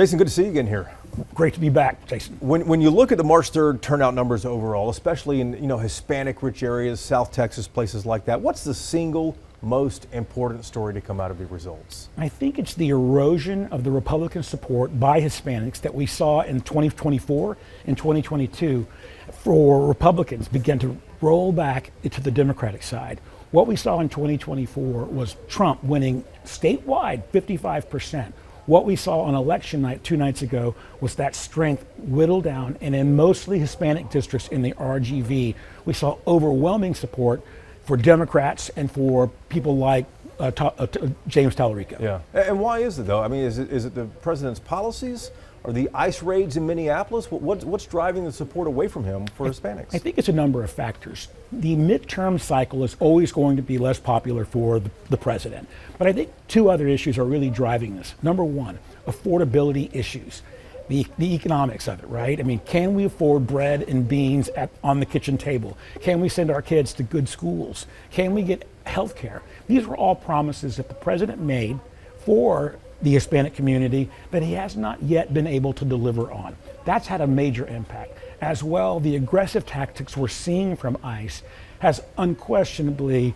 Jason, good to see you again here. Great to be back, Jason. When you look at the March 3rd turnout numbers overall, especially in Hispanic-rich areas, South Texas, places like that, what's the single most important story to come out of the results? I think it's the erosion of the Republican support by Hispanics that we saw in 2024 and 2022 for Republicans begin to roll back into the Democratic side. What we saw in 2024 was Trump winning statewide 55%. What we saw on election night 2 nights ago was that strength whittled down, and in mostly Hispanic districts in the RGV, we saw overwhelming support for Democrats and for people like James Tallarico. Yeah, and why is it though? I mean, is it the president's policies or the ICE raids in Minneapolis? What's driving the support away from him for Hispanics? I think it's a number of factors. The midterm cycle is always going to be less popular for the president. But I think 2 other issues are really driving this. Number 1, affordability issues. The economics of it, right? I mean, can we afford bread and beans on the kitchen table? Can we send our kids to good schools? Can we get health care? These were all promises that the president made for the Hispanic community that he has not yet been able to deliver on. That's had a major impact. As well, the aggressive tactics we're seeing from ICE has unquestionably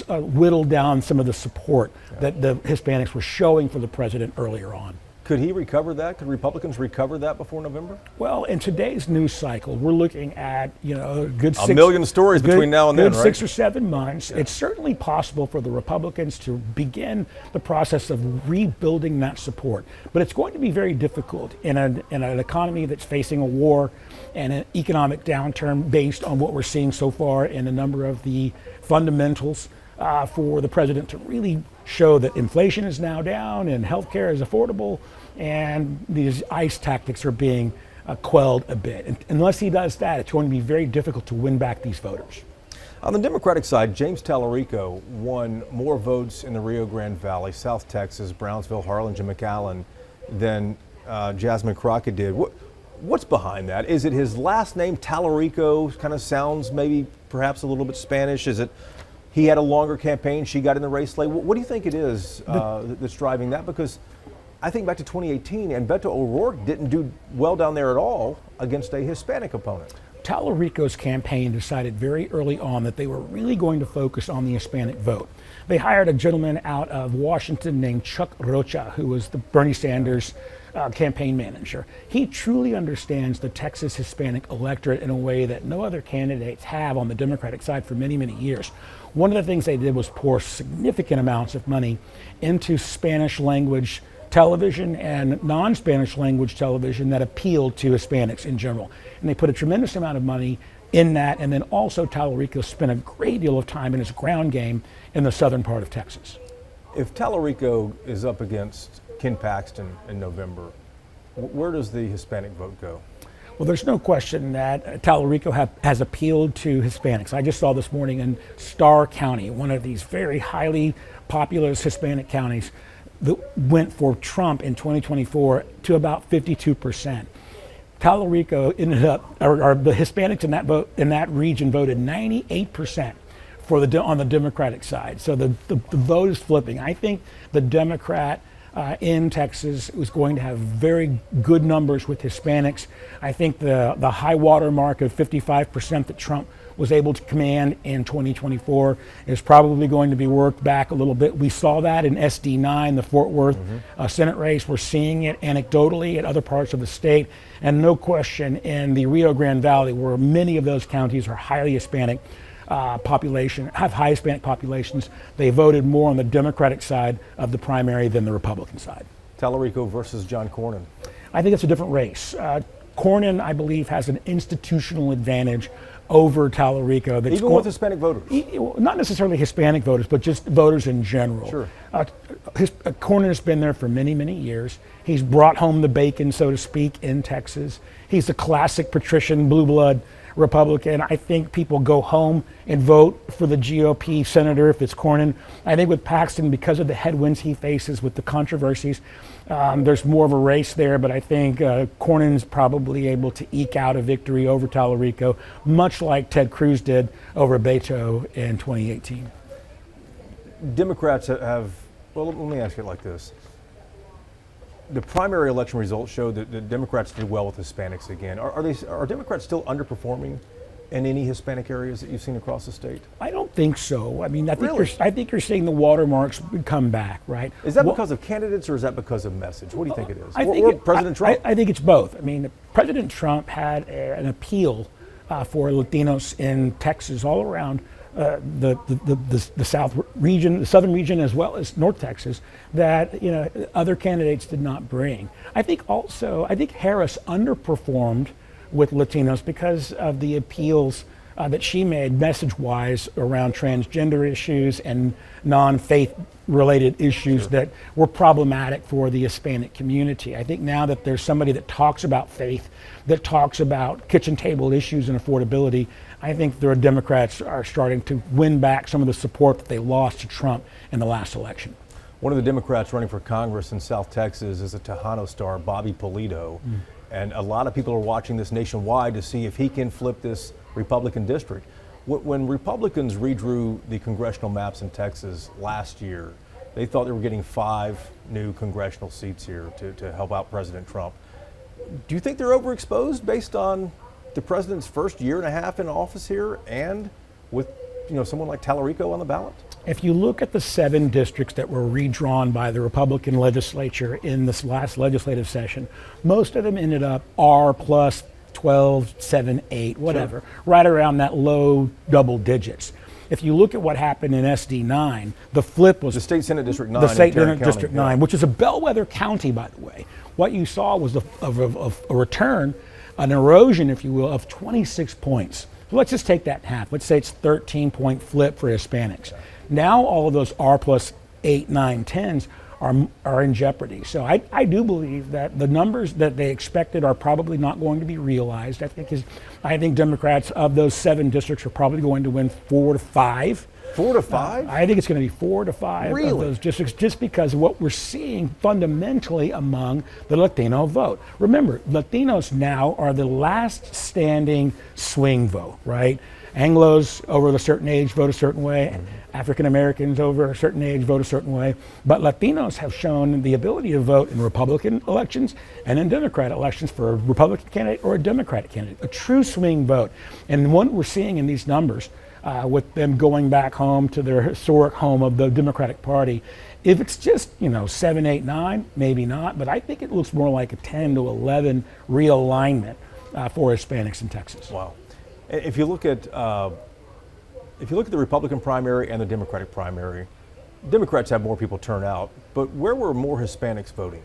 whittled down some of the support that the Hispanics were showing for the president earlier on. Could he recover that? Could Republicans recover that before November? Well, in today's news cycle, we're looking at a million stories between now and then, right? 6 or 7 months. Yeah. It's certainly possible for the Republicans to begin the process of rebuilding that support, but it's going to be very difficult in an economy that's facing a war and an economic downturn based on what we're seeing so far in a number of the fundamentals for the president to really show that inflation is now down and healthcare is affordable, and these ICE tactics are being quelled a bit. And unless he does that, it's going to be very difficult to win back these voters. On the Democratic side, James Tallarico won more votes in the Rio Grande Valley, South Texas, Brownsville, Harlingen, McAllen than Jasmine Crockett did. What's behind that? Is it his last name, Tallarico, kind of sounds maybe perhaps a little bit Spanish? Is it he had a longer campaign, she got in the race late? What do you think it is that's driving that? Because I think back to 2018, and Beto O'Rourke didn't do well down there at all against a Hispanic opponent. Tallarico's campaign decided very early on that they were really going to focus on the Hispanic vote. They hired a gentleman out of Washington named Chuck Rocha, who was the Bernie Sanders campaign manager. He truly understands the Texas Hispanic electorate in a way that no other candidates have on the Democratic side for many, many years. One of the things they did was pour significant amounts of money into Spanish language television and non-Spanish language television that appealed to Hispanics in general. And they put a tremendous amount of money in that, and then also Tallarico spent a great deal of time in his ground game in the southern part of Texas. If Tallarico is up against Ken Paxton in November, where does the Hispanic vote go? Well, there's no question that Tallarico has appealed to Hispanics. I just saw this morning in Starr County, one of these very highly populous Hispanic counties, that went for Trump in 2024 to about 52%. Tallarico ended up, or the Hispanics in that region voted 98% on the Democratic side. So the vote is flipping. I think the Democrat in Texas was going to have very good numbers with Hispanics. I think the high water mark of 55% that Trump was able to command in 2024 is probably going to be worked back a little bit. We saw that in SD9, the Fort Worth Senate race. We're seeing it anecdotally at other parts of the state. And no question in the Rio Grande Valley, where many of those counties are highly Hispanic population, have high Hispanic populations, they voted more on the Democratic side of the primary than the Republican side. Tallarico versus John Cornyn. I think it's a different race. Cornyn, I believe, has an institutional advantage over Tallarico. Even with Hispanic voters? Not necessarily Hispanic voters, but just voters in general. Sure. Cornyn has been there for many, many years. He's brought home the bacon, so to speak, in Texas. He's a classic patrician, blue blood Republican. I think people go home and vote for the GOP senator if it's Cornyn. I think with Paxton, because of the headwinds he faces with the controversies, there's more of a race there, but I think Cornyn's probably able to eke out a victory over Tallarico, much like Ted Cruz did over Beto in 2018. Democrats have, well, let me ask it like this. the primary election results showed that the Democrats did well with Hispanics again. Are Democrats still underperforming in any Hispanic areas that you've seen across the state? I don't think so. I mean, Really? I think you're seeing the watermarks come back, right? Is that because of candidates or is that because of message? What do you think it is? Or President I Trump? think it's both. I mean, President Trump had an appeal for Latinos in Texas, all around the South region, the Southern region, as well as North Texas, that other candidates did not bring. I think Harris underperformed with Latinos because of the appeals that she made message-wise around transgender issues and non-faith-related issues that were problematic for the Hispanic community. I think now that there's somebody that talks about faith, that talks about kitchen table issues and affordability, I think the Democrats are starting to win back some of the support that they lost to Trump in the last election. One of the Democrats running for Congress in South Texas is a Tejano star, Bobby Polito. And a lot of people are watching this nationwide to see if he can flip this Republican district. When Republicans redrew the congressional maps in Texas last year, they thought they were getting 5 new congressional seats here to help out President Trump. Do you think they're overexposed based on the president's first year and a half in office here and with someone like Tallarico on the ballot? If you look at the 7 districts that were redrawn by the Republican legislature in this last legislative session, most of them ended up R plus 12, 7, 8, whatever, right around that low double digits. If you look at what happened in SD9, the flip was the State Senate District 9. The State Senate District 9, which is a bellwether county, by the way. What you saw was a return, an erosion, if you will, of 26 points. So let's just take that in half. Let's say it's 13-point flip for Hispanics. Now all of those R plus 8, 9, 10s are in jeopardy. So I do believe that the numbers that they expected are probably not going to be realized. I think Democrats of those 7 districts are probably going to win 4 to 5. 4 to 5? I think it's going to be 4 to 5 really? Of those districts, just because of what we're seeing fundamentally among the Latino vote. Remember, Latinos now are the last standing swing vote, right? Anglos over a certain age vote a certain way. African Americans over a certain age vote a certain way. But Latinos have shown the ability to vote in Republican elections and in Democrat elections for a Republican candidate or a Democratic candidate, a true swing vote. And what we're seeing in these numbers, with them going back home to their historic home of the Democratic Party, if it's just 7, 8, 9, maybe not, but I think it looks more like a 10 to 11 realignment for Hispanics in Texas. Wow. If you look at the Republican primary and the Democratic primary, Democrats have more people turn out, but where were more Hispanics voting?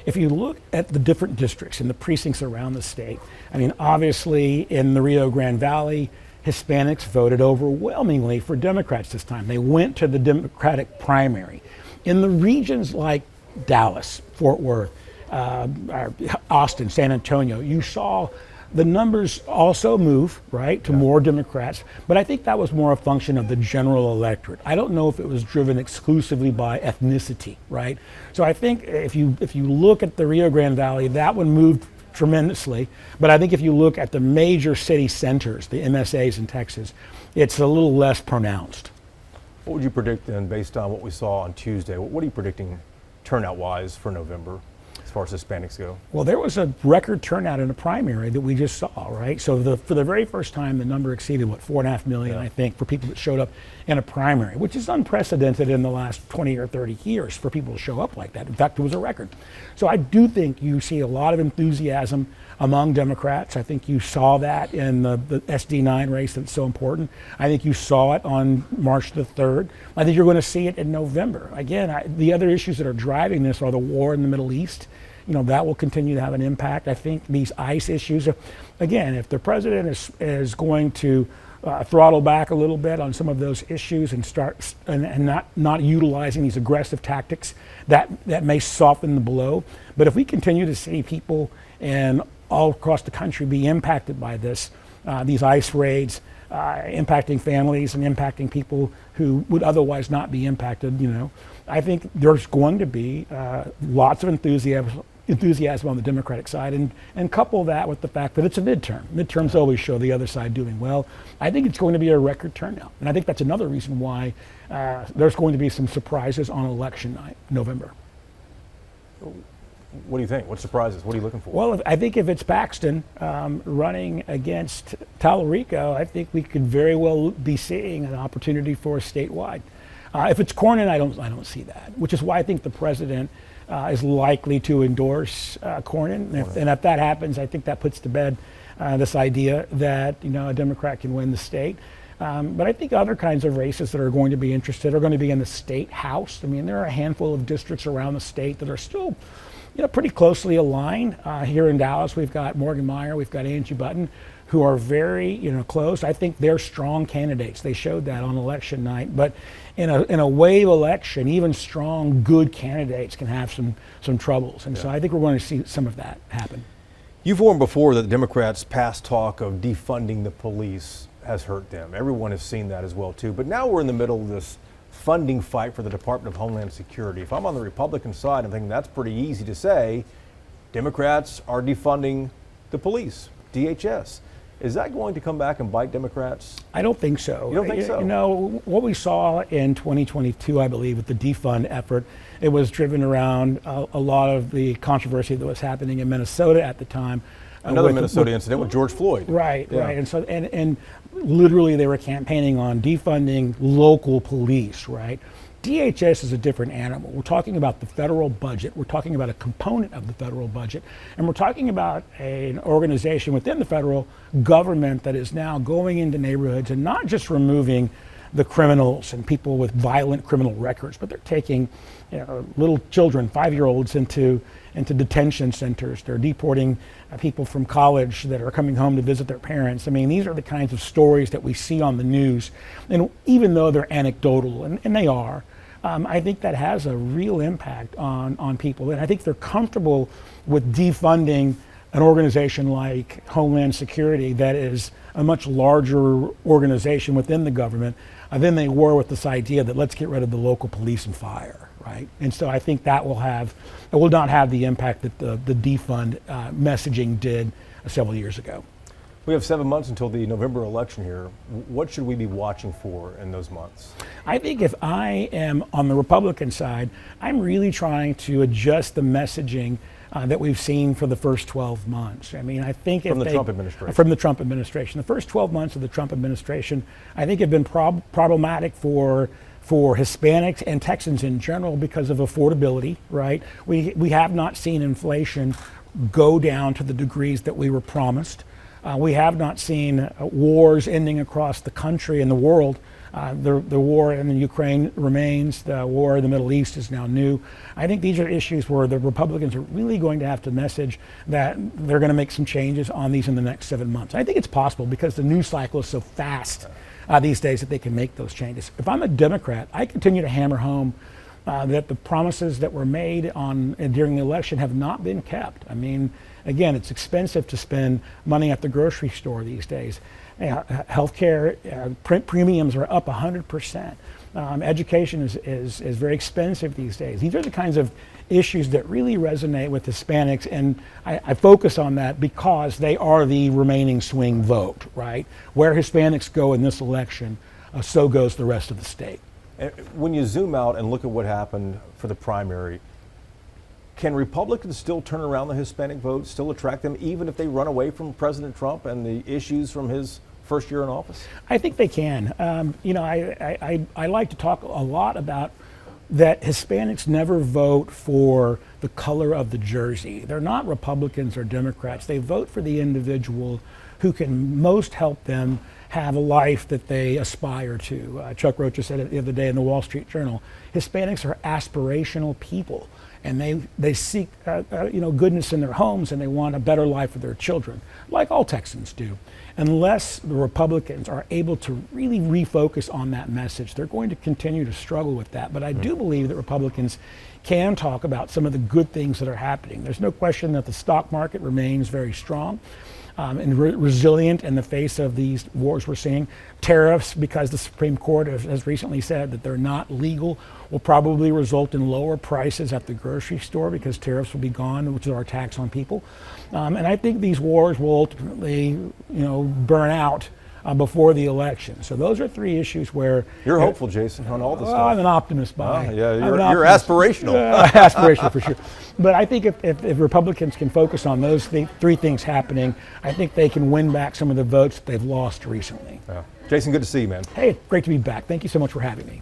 If you look at the different districts and the precincts around the state, I mean, obviously in the Rio Grande Valley, Hispanics voted overwhelmingly for Democrats this time. They went to the Democratic primary. In the regions like Dallas, Fort Worth, Austin, San Antonio, you saw the numbers also move, right, to more Democrats, but I think that was more a function of the general electorate. I don't know if it was driven exclusively by ethnicity, right? So I think if you look at the Rio Grande Valley, that one moved tremendously, but I think if you look at the major city centers, the MSAs in Texas, it's a little less pronounced. What would you predict then, based on what we saw on Tuesday? What are you predicting turnout-wise for November, as far as Hispanics go? Well, there was a record turnout in a primary that we just saw, right? So for the very first time, the number exceeded, 4.5 million, I think, for people that showed up in a primary, which is unprecedented in the last 20 or 30 years for people to show up like that. In fact, it was a record. So I do think you see a lot of enthusiasm among Democrats. I think you saw that in the SD9 race that's so important. I think you saw it on March the 3rd. I think you're going to see it in November. Again, the other issues that are driving this are the war in the Middle East. That will continue to have an impact. I think these ICE issues, again, if the president is going to throttle back a little bit on some of those issues and start and not utilizing these aggressive tactics, that may soften the blow. But if we continue to see people all across the country be impacted by these ICE raids, impacting families and impacting people who would otherwise not be impacted, I think there's going to be lots of enthusiasm on the Democratic side, and couple that with the fact that it's a midterm. Midterms always show the other side doing well. I think it's going to be a record turnout, and I think that's another reason why there's going to be some surprises on election night, November. What do you think? What surprises? What are you looking for? Well, I think if it's Paxton running against Tallarico, I think we could very well be seeing an opportunity for statewide. If it's Cornyn, I don't see that, which is why I think the president is likely to endorse Cornyn. And if that happens, I think that puts to bed this idea that a Democrat can win the state. But I think other kinds of races that are going to be interested are going to be in the state house. I mean, there are a handful of districts around the state that are still, pretty closely aligned. Here in Dallas, we've got Morgan Meyer, we've got Angie Button, who are very, close. I think they're strong candidates. They showed that on election night. But in a wave election, even strong, good candidates can have some troubles. And so I think we're going to see some of that happen. You've warned before that the Democrats' past talk of defunding the police has hurt them. Everyone has seen that as well, too. But now we're in the middle of this funding fight for the Department of Homeland Security. If I'm on the Republican side, I'm thinking that's pretty easy to say. Democrats are defunding the police, DHS. Is that going to come back and bite Democrats? I don't think so. You don't think so? What we saw in 2022, I believe, with the defund effort, it was driven around a lot of the controversy that was happening in Minnesota at the time. Another Minnesota incident with George Floyd. Right. And so, and literally they were campaigning on defunding local police, right? DHS is a different animal. We're talking about the federal budget. We're talking about a component of the federal budget. And we're talking about an organization within the federal government that is now going into neighborhoods and not just removing the criminals and people with violent criminal records, but they're taking little children, 5-year-olds, into detention centers. They're deporting people from college that are coming home to visit their parents. I mean, these are the kinds of stories that we see on the news. And even though they're anecdotal, and they are, I think that has a real impact on people. And I think they're comfortable with defunding an organization like Homeland Security that is a much larger organization within the government than they were with this idea that let's get rid of the local police and fire, right? And so I think it will not have the impact that the defund messaging did several years ago. We have 7 months until the November election here. What should we be watching for in those months? I think if I am on the Republican side, I'm really trying to adjust the messaging that we've seen for the first 12 months. I mean, I think from the Trump administration. From the Trump administration. The first 12 months of the Trump administration, I think, have been problematic for Hispanics and Texans in general because of affordability, right? We have not seen inflation go down to the degrees that we were promised. We have not seen wars ending across the country and the world. The war in Ukraine remains. The war in the Middle East is now new. I think these are issues where the Republicans are really going to have to message that they're going to make some changes on these in the next 7 months. I think it's possible because the news cycle is so fast these days that they can make those changes. If I'm a Democrat, I continue to hammer home that the promises that were made during the election have not been kept. I mean, again, it's expensive to spend money at the grocery store these days. Healthcare premiums are up 100%. Education is very expensive these days. These are the kinds of issues that really resonate with Hispanics, and I focus on that because they are the remaining swing vote, right? Where Hispanics go in this election, so goes the rest of the state. When you zoom out and look at what happened for the primary, can Republicans still turn around the Hispanic vote, still attract them, even if they run away from President Trump and the issues from his first year in office? I think they can. I like to talk a lot about that Hispanics never vote for the color of the jersey. They're not Republicans or Democrats. They vote for the individual who can most help them have a life that they aspire to. Chuck Rocha said it the other day in the Wall Street Journal. Hispanics are aspirational people, and they seek goodness in their homes, and they want a better life for their children, like all Texans do. Unless the Republicans are able to really refocus on that message, they're going to continue to struggle with that. But I do believe that Republicans can talk about some of the good things that are happening. There's no question that the stock market remains very strong and resilient in the face of these wars we're seeing. Tariffs, because the Supreme Court has recently said that they're not legal, will probably result in lower prices at the grocery store because tariffs will be gone, which is our tax on people. And I think these wars will ultimately, burn out before the election. So those are three issues where You're hopeful, Jason, on all this well, stuff. I'm an optimist by. Yeah, I'm you're an optimist. aspirational. Aspirational for sure. But I think if Republicans can focus on those three things happening, I think they can win back some of the votes that they've lost recently. Yeah. Jason, good to see you, man. Hey, great to be back. Thank you so much for having me.